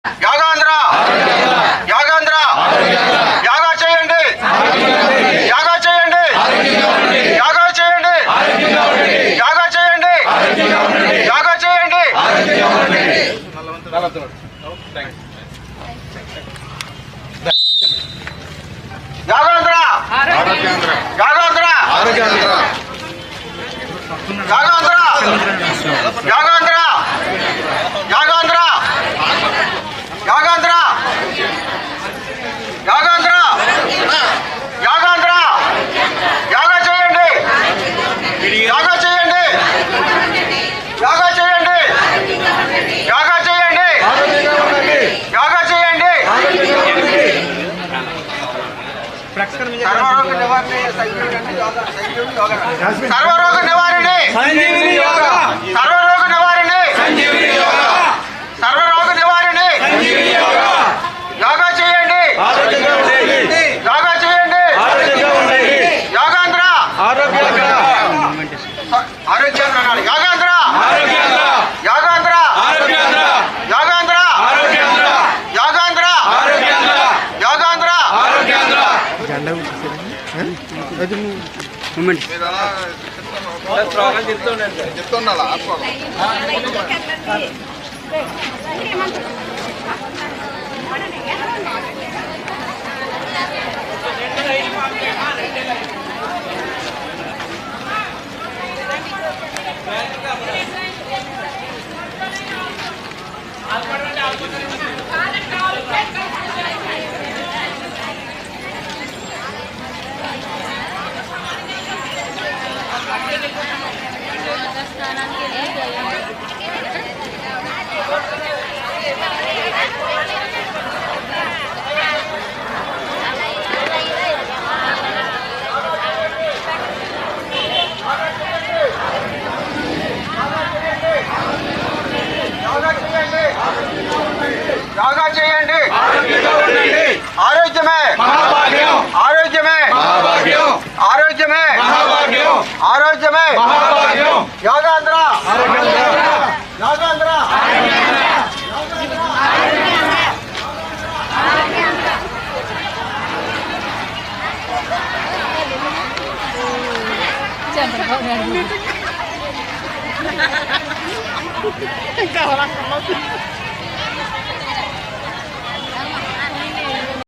యాగాంధ్ర యాగాంధ్ర యాగా చేయండి యాగా చేయండి యాగా చేయండి యాగా చేయండి యాగా చేయండి యాగాంధ్ర యాగాంధ్ర యాగాంధ్ర యాగాంధ్ర యాగాంధ్ర యాగాంధ్ర యాగాంధ్ర యాగాంధ్ర యాగా చేయండి యాగా చేయండి యాగా చేయండి యాగా చేయండి యాగా చేయండి సర్వరోగ నివారణి సర్వరోగ నివారణి సర్వరోగ నివారణి సర్వరోగ నివారణి యాగా చేయండి యాగా చేయండి యాగాంధ్ర ఆరోగ్యాంధ్ర యాగాంధ్ర యాగాంధ్ర యాగాంధ్ర యాగాంధ్ర యాగాంధ్ర చెప్తున్నా యాగా చేయండి ఆరోగ్యమే ఆరోగ్యమే ఆరోగ్యమే ఆరోగ్యమే యాగాంధ్ర యాగాంధ్ర చంద్రబాబు